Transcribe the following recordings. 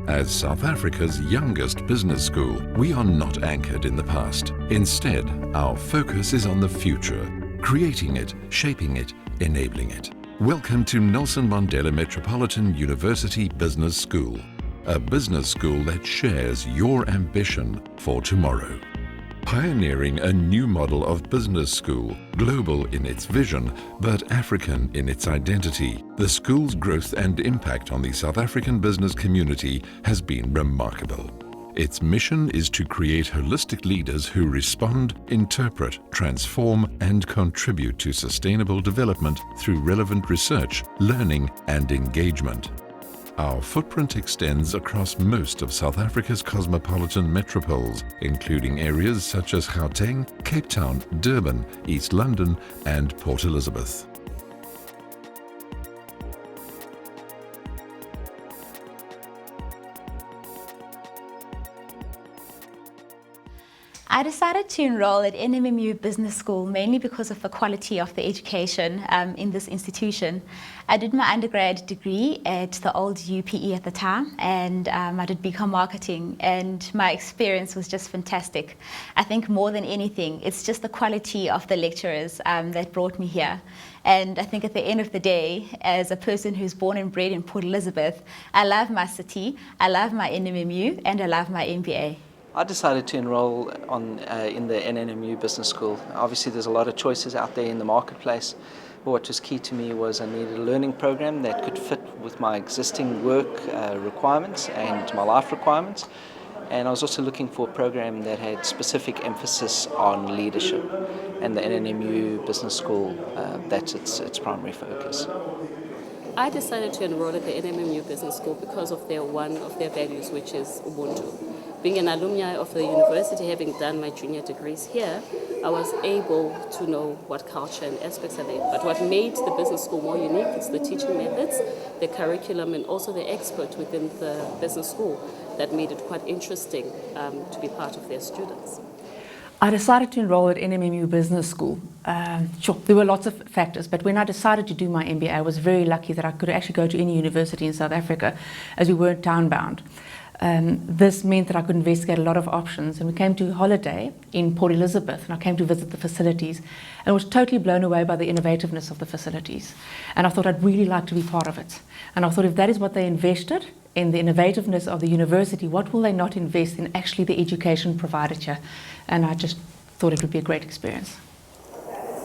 As South Africa's youngest business school, we are not anchored in the past. Instead, our focus is on the future, creating it, shaping it, enabling it. Welcome to Nelson Mandela Metropolitan University Business School, a business school that shares your ambition for tomorrow. Pioneering a new model of business school, global in its vision, but African in its identity, the school's growth and impact on the South African business community has been remarkable. Its mission is to create holistic leaders who respond, interpret, transform, and contribute to sustainable development through relevant research, learning, and engagement. Our footprint extends across most of South Africa's cosmopolitan metropoles, including areas such as Gauteng, Cape Town, Durban, East London, and Port Elizabeth. I decided to enroll at NMMU Business School mainly because of the quality of the education in this institution. I did my undergrad degree at the old UPE at the time, and I did BCom Marketing, and my experience was just fantastic. I think more than anything, it's just the quality of the lecturers that brought me here. And I think at the end of the day, as a person who's born and bred in Port Elizabeth, I love my city, I love my NMMU, and I love my MBA. I decided to enroll in the NMMU Business School. Obviously there's a lot of choices out there in the marketplace, but what was key to me was I needed a learning program that could fit with my existing work requirements and my life requirements, and I was also looking for a program that had specific emphasis on leadership, and the NMMU Business School, that's its primary focus. I decided to enroll at the NMMU Business School because of one of their values, which is Ubuntu. Being an alumni of the university, having done my junior degrees here, I was able to know what culture and aspects are there. But what made the business school more unique is the teaching methods, the curriculum, and also the expert within the business school that made it quite interesting to be part of their students. I decided to enroll at NMMU Business School. Sure, there were lots of factors, but when I decided to do my MBA, I was very lucky that I could actually go to any university in South Africa, as we weren't town-bound. This meant that I could investigate a lot of options, and we came to holiday in Port Elizabeth, and I came to visit the facilities and was totally blown away by the innovativeness of the facilities, and I thought I'd really like to be part of it. And I thought, if that is what they invested in, the innovativeness of the university, what will they not invest in actually the education provided here? And I just thought it would be a great experience.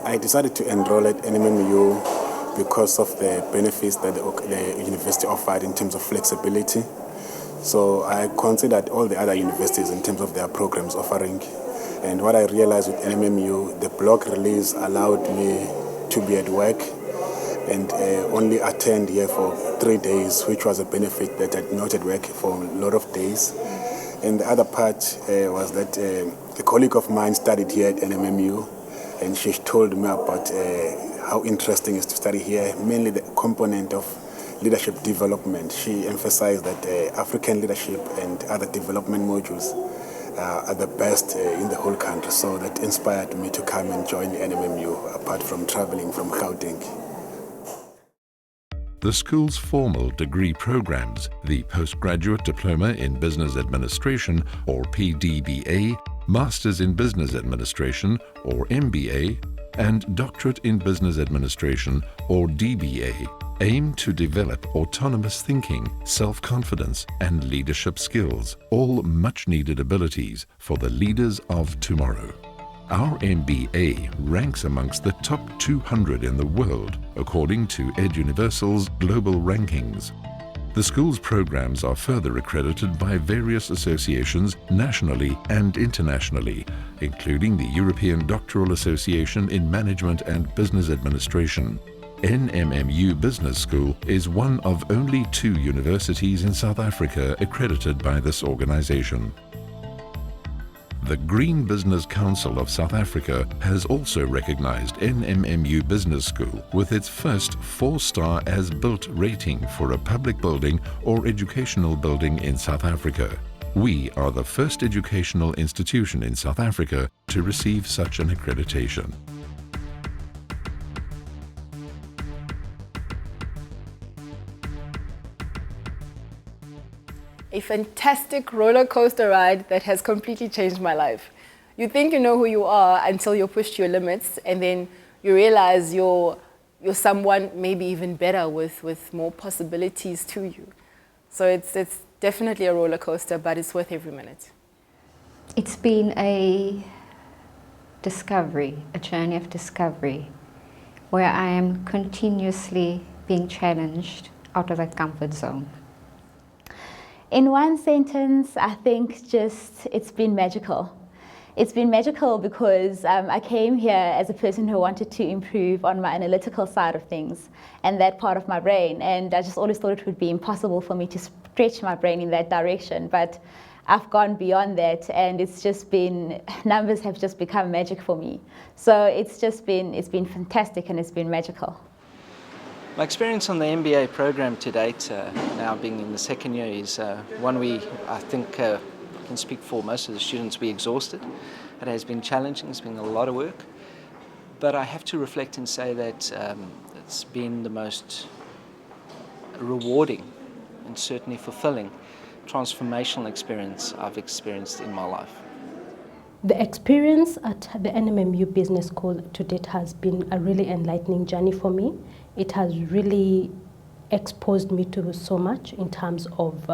I decided to enroll at NMMU because of the benefits that the university offered in terms of flexibility. So I considered all the other universities in terms of their programs offering. And what I realized with NMMU, the block release allowed me to be at work and only attend here for 3 days, which was a benefit that I did not at work for a lot of days. And the other part was that a colleague of mine studied here at NMMU, and she told me about how interesting it is to study here, mainly the component of leadership development. She emphasized that African leadership and other development modules are the best in the whole country. So that inspired me to come and join NMMU, apart from traveling from Gauteng. The school's formal degree programs, the Postgraduate Diploma in Business Administration or PDBA, Masters in Business Administration or MBA, and Doctorate in Business Administration or DBA, aim to develop autonomous thinking, self-confidence, and leadership skills, all much-needed abilities for the leaders of tomorrow. Our MBA ranks amongst the top 200 in the world, according to EdUniversal's global rankings. The school's programs are further accredited by various associations nationally and internationally, including the European Doctoral Association in Management and Business Administration. NMMU Business School is one of only 2 universities in South Africa accredited by this organization. The Green Business Council of South Africa has also recognized NMMU Business School with its first 4-star as-built rating for a public building or educational building in South Africa. We are the first educational institution in South Africa to receive such an accreditation. a fantastic roller coaster ride that has completely changed my life. You think you know who you are until you're pushed to your limits, and then you realize you're someone maybe even better with more possibilities to you. So it's definitely a roller coaster, but it's worth every minute. It's been a discovery, a journey of discovery, where I am continuously being challenged out of that comfort zone. In one sentence, I think just it's been magical. It's been magical because I came here as a person who wanted to improve on my analytical side of things and that part of my brain, and I just always thought it would be impossible for me to stretch my brain in that direction, but I've gone beyond that, and it's just been, numbers have just become magic for me. So it's been fantastic, and it's been magical. My experience on the MBA program to date, now being in the second year, is one I think can speak for most of the students, we exhausted. It has been challenging, it's been a lot of work, but I have to reflect and say that it's been the most rewarding and certainly fulfilling transformational experience I've experienced in my life. The experience at the NMMU Business School to date has been a really enlightening journey for me. It has really exposed me to so much in terms of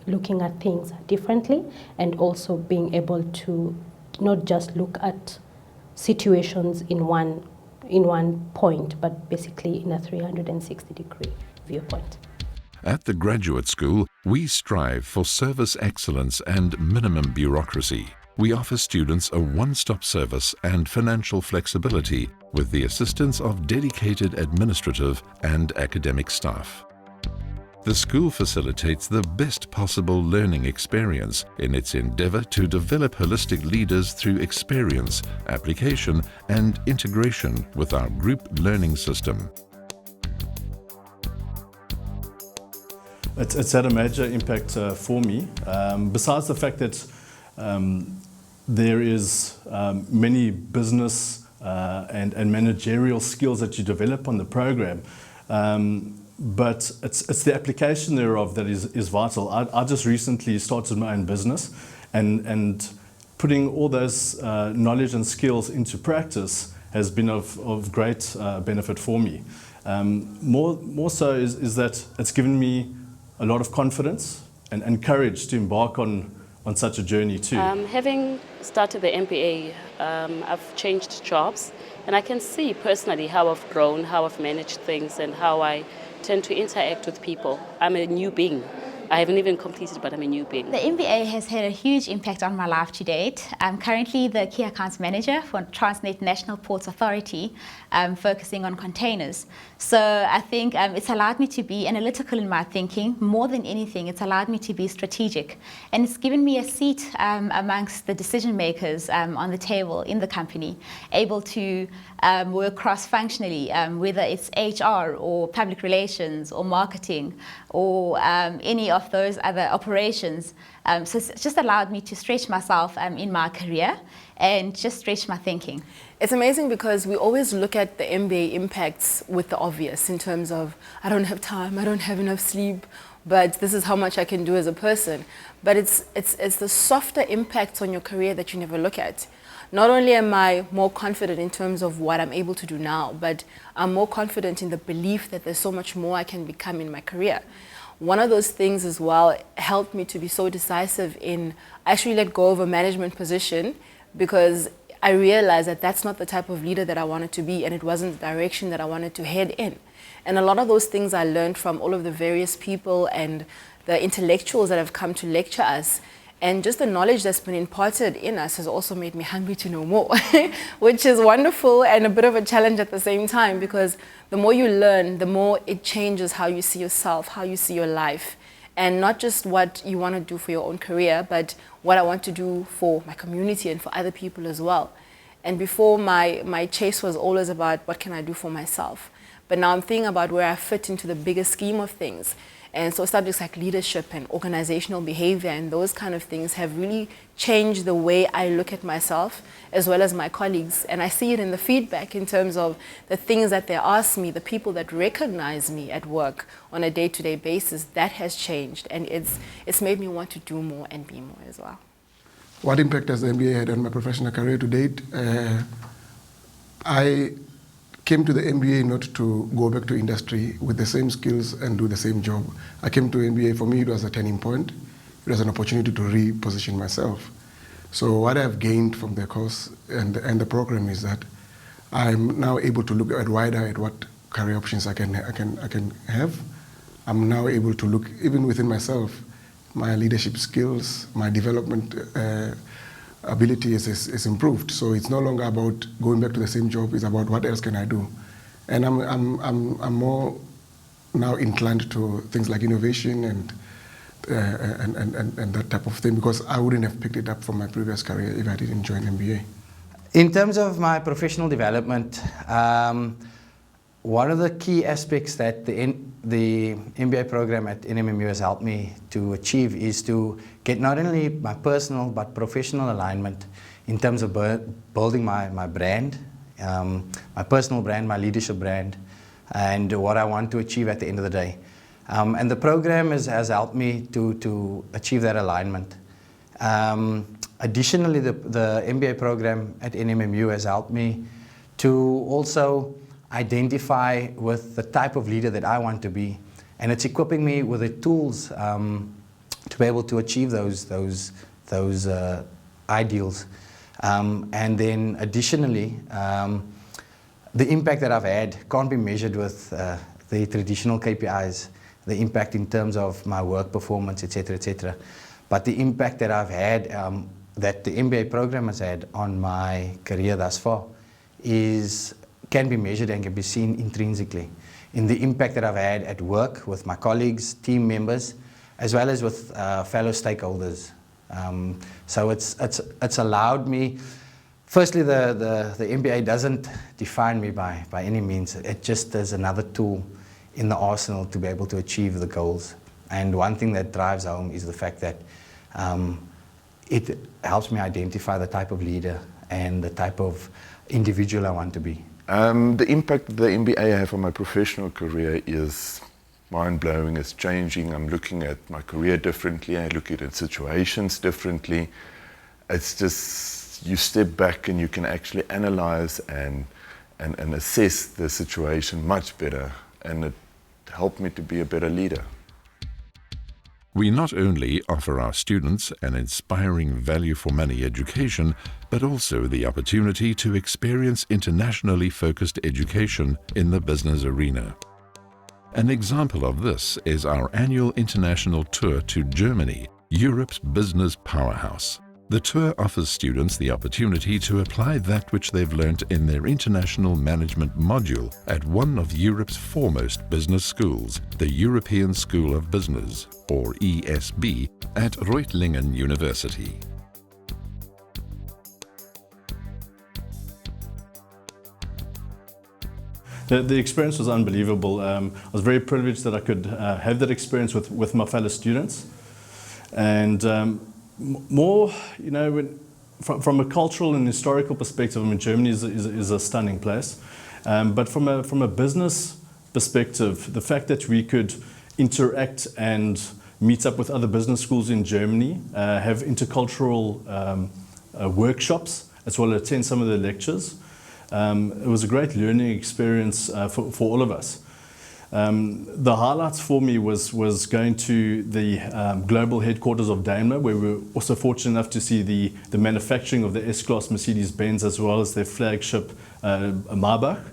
looking at things differently, and also being able to not just look at situations in one point, but basically in a 360-degree viewpoint. At the graduate school, we strive for service excellence and minimum bureaucracy. We offer students a one-stop service and financial flexibility with the assistance of dedicated administrative and academic staff. The school facilitates the best possible learning experience in its endeavor to develop holistic leaders through experience, application, and integration with our group learning system. It's had a major impact for me. Besides the fact that there is many business and managerial skills that you develop on the program, but it's the application thereof that is vital. I just recently started my own business, and putting all those knowledge and skills into practice has been of great benefit for me. More so is that it's given me a lot of confidence and courage to embark on such a journey too. Having started the MBA, I've changed jobs, and I can see personally how I've grown, how I've managed things, and how I tend to interact with people. I'm a new being. I haven't even completed, but I'm a new being. The MBA has had a huge impact on my life to date. I'm currently the Key Accounts Manager for Transnet National Ports Authority, focusing on containers. So I think it's allowed me to be analytical in my thinking. More than anything, it's allowed me to be strategic. And it's given me a seat amongst the decision makers on the table in the company, able to work cross-functionally, whether it's HR or public relations or marketing or any of those other operations. So it's just allowed me to stretch myself in my career and just stretch my thinking. It's amazing because we always look at the MBA impacts with the obvious in terms of, I don't have time, I don't have enough sleep, but this is how much I can do as a person. But it's the softer impacts on your career that you never look at. Not only am I more confident in terms of what I'm able to do now, but I'm more confident in the belief that there's so much more I can become in my career. One of those things as well helped me to be so decisive in actually let go of a management position, because I realized that that's not the type of leader that I wanted to be, and it wasn't the direction that I wanted to head in. And a lot of those things I learned from all of the various people and the intellectuals that have come to lecture us. And just the knowledge that's been imparted in us has also made me hungry to know more, which is wonderful and a bit of a challenge at the same time, because the more you learn, the more it changes how you see yourself, how you see your life, and not just what you want to do for your own career, but what I want to do for my community and for other people as well. And before, my chase was always about what can I do for myself. but now I'm thinking about where I fit into the bigger scheme of things. And so subjects like leadership and organizational behavior and those kind of things have really changed the way I look at myself as well as my colleagues. And I see it in the feedback in terms of the things that they ask me, the people that recognize me at work on a day-to-day basis. That has changed, and it's made me want to do more and be more as well. What impact has the MBA had on my professional career to date? I came to the MBA not to go back to industry with the same skills and do the same job. I came to MBA, for me it was a turning point. It was an opportunity to reposition myself. So what I've gained from the course and the program is that I'm now able to look wider at what career options I can have. I'm now able to look even within myself, my leadership skills, my development ability is improved. So it's no longer about going back to the same job. It's about what else can I do, and I'm more now inclined to things like innovation and that type of thing, because I wouldn't have picked it up from my previous career if I didn't join MBA. In terms of my professional development, one of the key aspects that the MBA program at NMMU has helped me to achieve is to get not only my personal but professional alignment in terms of building my brand, my personal brand, my leadership brand, and what I want to achieve at the end of the day. And the program has helped me to achieve that alignment. Additionally, the MBA program at NMMU has helped me to also identify with the type of leader that I want to be, and it's equipping me with the tools to be able to achieve those ideals. And then additionally, the impact that I've had can't be measured with the traditional KPIs, the impact in terms of my work performance, etc., etc. But the impact that I've had, that the MBA program has had on my career thus far, can be measured and can be seen intrinsically in the impact that I've had at work with my colleagues, team members, as well as with fellow stakeholders. So it's allowed me. Firstly, the MBA doesn't define me by any means. It just is another tool in the arsenal to be able to achieve the goals. And one thing that drives home is the fact that it helps me identify the type of leader and the type of individual I want to be. The impact the MBA have on my professional career is mind-blowing. It's changing. I'm looking at my career differently. I look at situations differently. It's just, you step back and you can actually analyze and assess the situation much better, and it helped me to be a better leader. We not only offer our students an inspiring value-for-money education, but also the opportunity to experience internationally focused education in the business arena. An example of this is our annual international tour to Germany, Europe's business powerhouse. The tour offers students the opportunity to apply that which they've learnt in their international management module at one of Europe's foremost business schools, the European School of Business, or ESB, at Reutlingen University. The experience was unbelievable. I was very privileged that I could have that experience with my fellow students. And more, you know, from a cultural and historical perspective, I mean, Germany is a stunning place. But from a business perspective, the fact that we could interact and meet up with other business schools in Germany, have intercultural workshops, as well as attend some of the lectures. It was a great learning experience for all of us. The highlights for me was going to the global headquarters of Daimler, where we were also fortunate enough to see the manufacturing of the S-Class Mercedes-Benz, as well as their flagship Maybach.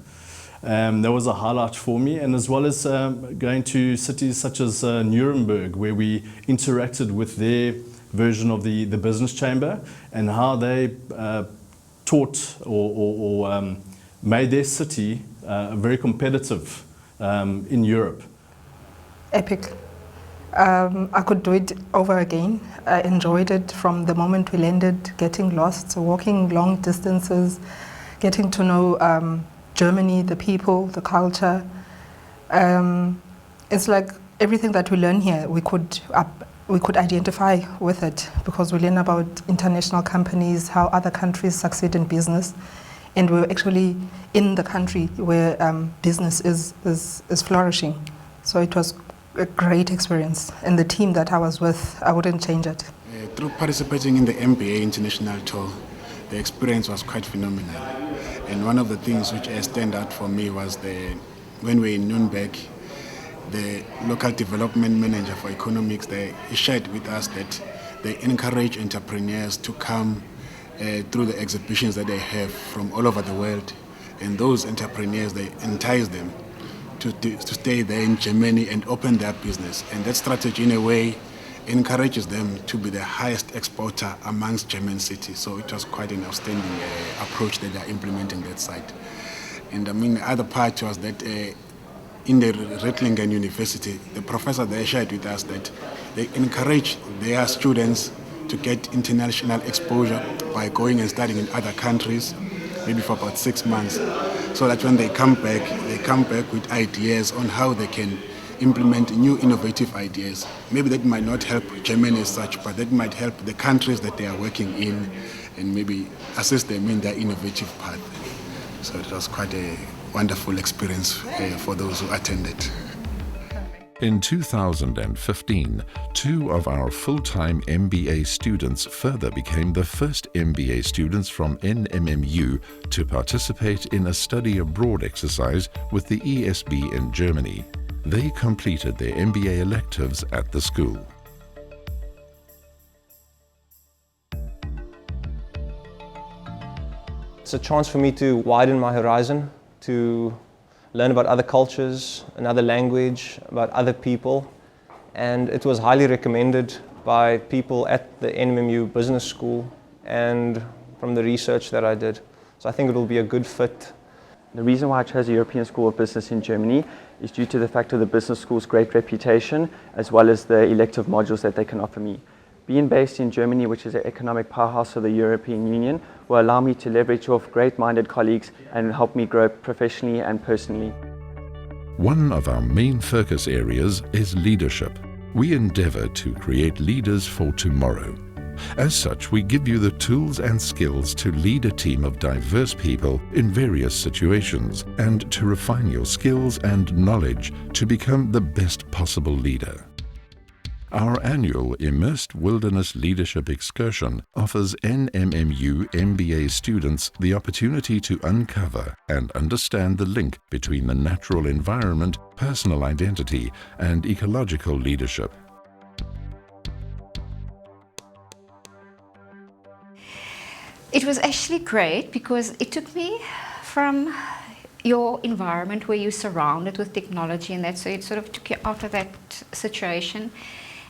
That was a highlight for me, and as well as going to cities such as Nuremberg, where we interacted with their version of the business chamber and how they taught or made their city very competitive in Europe. Epic. I could do it over again. I enjoyed it from the moment we landed, getting lost, walking long distances, getting to know Germany, the people, the culture. It's like everything that we learn here, we could identify with it, because we learn about international companies, how other countries succeed in business, and we're actually in the country where business is flourishing. So it was a great experience, and the team that I was with, I wouldn't change it. Through participating in the MBA International Tour, the experience was quite phenomenal. And one of the things which stand out for me was when we were in Nuremberg, the local development manager for economics, he shared with us that they encourage entrepreneurs to come through the exhibitions that they have from all over the world. And those entrepreneurs, they entice them to stay there in Germany and open their business. And that strategy, in a way, encourages them to be the highest exporter amongst German cities. So it was quite an outstanding approach that they are implementing that side. And I mean, the other part was that in the Reutlingen University, the professor there shared with us that they encourage their students to get international exposure by going and studying in other countries, maybe for about 6 months, so that when they come back with ideas on how they can implement new innovative ideas. Maybe that might not help Germany as such, but that might help the countries that they are working in and maybe assist them in their innovative path. So it was quite a wonderful experience for those who attended. In 2015, 2 of our full-time MBA students further became the first MBA students from NMMU to participate in a study abroad exercise with the ESB in Germany. They completed their MBA electives at the school. It's a chance for me to widen my horizon, to learn about other cultures, another language, about other people. And it was highly recommended by people at the NMMU Business School and from the research that I did. So I think it will be a good fit. The reason why I chose the European School of Business in Germany is due to the fact of the business school's great reputation, as well as the elective modules that they can offer me. Being based in Germany, which is an economic powerhouse of the European Union, will allow me to leverage off great-minded colleagues and help me grow professionally and personally. One of our main focus areas is leadership. We endeavor to create leaders for tomorrow. As such, we give you the tools and skills to lead a team of diverse people in various situations and to refine your skills and knowledge to become the best possible leader. Our annual Immersed Wilderness Leadership Excursion offers NMMU MBA students the opportunity to uncover and understand the link between the natural environment, personal identity, and ecological leadership. It was actually great because it took me from your environment where you're surrounded with technology and that, so it sort of took you out of that situation.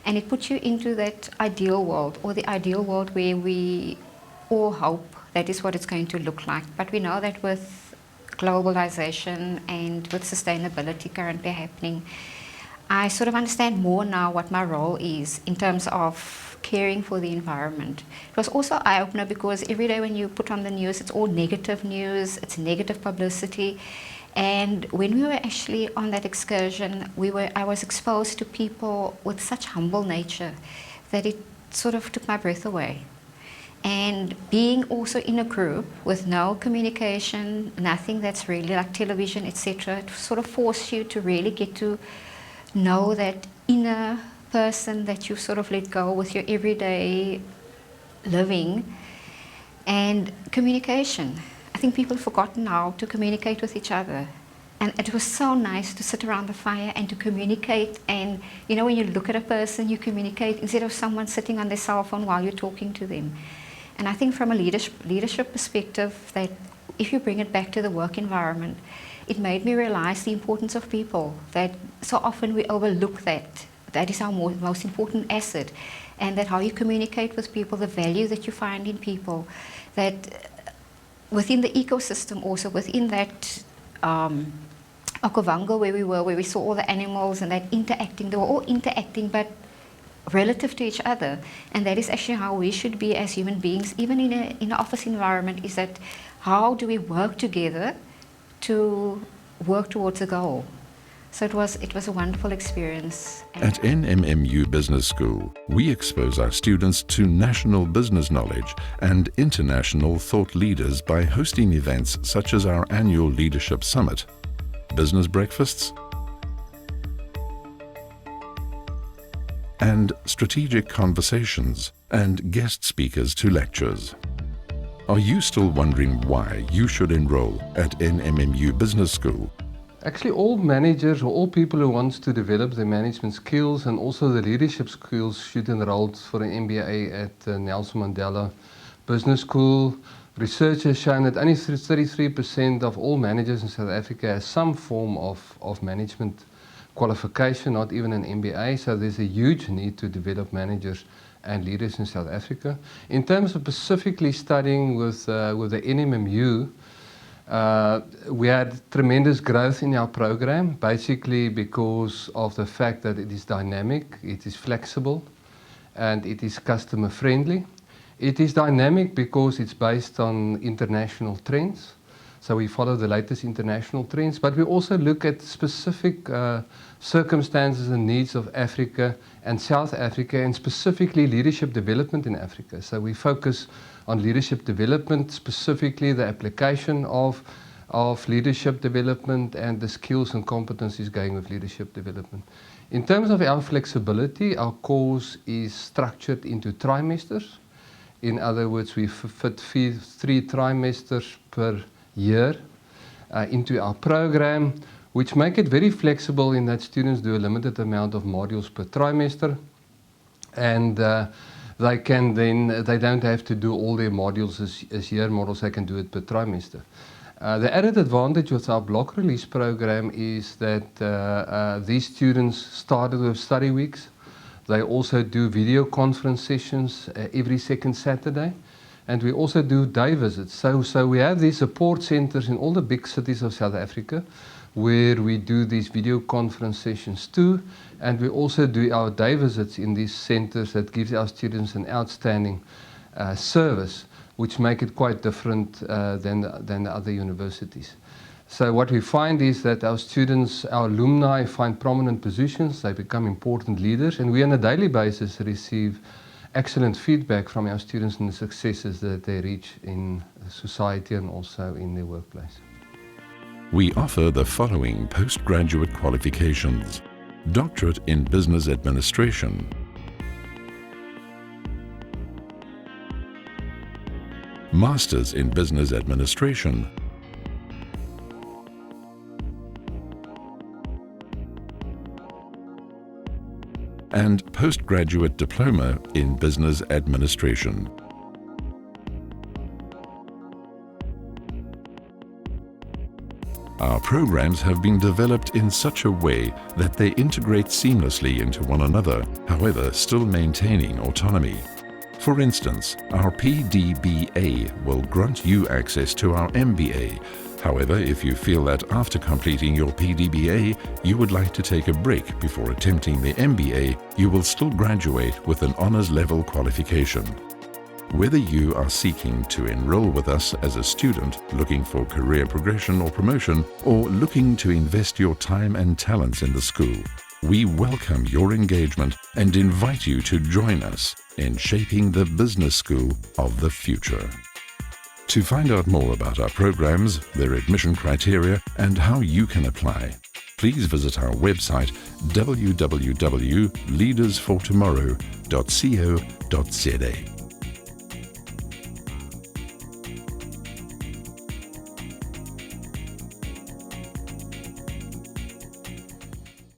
And it puts you into that ideal world, or the ideal world where we all hope that is what it's going to look like. But we know that with globalization and with sustainability currently happening, I sort of understand more now what my role is in terms of caring for the environment. It was also eye-opener because every day when you put on the news, it's all negative news, it's negative publicity. And when we were actually on that excursion, I was exposed to people with such humble nature that it sort of took my breath away. And being also in a group with no communication, nothing that's really like television, etc., it sort of forced you to really get to know that inner person that you sort of let go with your everyday living. And communication. I think people have forgotten how to communicate with each other. And it was so nice to sit around the fire and to communicate. And you know, when you look at a person, you communicate instead of someone sitting on their cell phone while you're talking to them. And I think from a leadership perspective, that if you bring it back to the work environment, it made me realize the importance of people, that so often we overlook that. That is our most important asset. And that how you communicate with people, the value that you find in people, that within the ecosystem also, within that Okavango where we saw all the animals and that interacting, they were all interacting but relative to each other. And that is actually how we should be as human beings, even in an office environment, is that how do we work together to work towards a goal. So it was a wonderful experience. At NMMU Business School, we expose our students to national business knowledge and international thought leaders by hosting events such as our annual Leadership Summit, business breakfasts, and strategic conversations, and guest speakers to lectures. Are you still wondering why you should enroll at NMMU Business School? Actually, all managers or all people who want to develop their management skills and also the leadership skills should enroll for an MBA at Nelson Mandela Business School. Research has shown that only 33% of all managers in South Africa has some form of management qualification, not even an MBA. So there's a huge need to develop managers and leaders in South Africa. In terms of specifically studying with the NMMU, we had tremendous growth in our program, basically because of the fact that it is dynamic, it is flexible, and it is customer friendly. It is dynamic because it's based on international trends. So we follow the latest international trends, but we also look at specific circumstances and needs of Africa and South Africa, and specifically leadership development in Africa. So we focus on leadership development, specifically the application of leadership development and the skills and competencies going with leadership development. In terms of our flexibility, our course is structured into trimesters. In other words, we fit 3 trimesters per year into our program, which make it very flexible in that students do a limited amount of modules per trimester, and they don't have to do all their modules as year modules, they can do it per trimester. The added advantage with our block release program is that these students started with study weeks. They also do video conference sessions every second Saturday, and we also do day visits. So we have these support centers in all the big cities of South Africa where we do these video conference sessions too, and we also do our day visits in these centers that gives our students an outstanding service, which make it quite different than the other universities. So what we find is that our students, our alumni, find prominent positions, they become important leaders, and we on a daily basis receive excellent feedback from our students and the successes that they reach in society and also in their workplace. We offer the following postgraduate qualifications: Doctorate in Business Administration, Masters in Business Administration, and Postgraduate Diploma in Business Administration. Our programs have been developed in such a way that they integrate seamlessly into one another, however still maintaining autonomy. For instance, our PDBA will grant you access to our MBA. However, if you feel that after completing your PDBA, you would like to take a break before attempting the MBA, you will still graduate with an honors level qualification. Whether you are seeking to enroll with us as a student, looking for career progression or promotion, or looking to invest your time and talents in the school, we welcome your engagement and invite you to join us in shaping the business school of the future. To find out more about our programs, their admission criteria, and how you can apply, please visit our website www.leadersfortomorrow.co.za.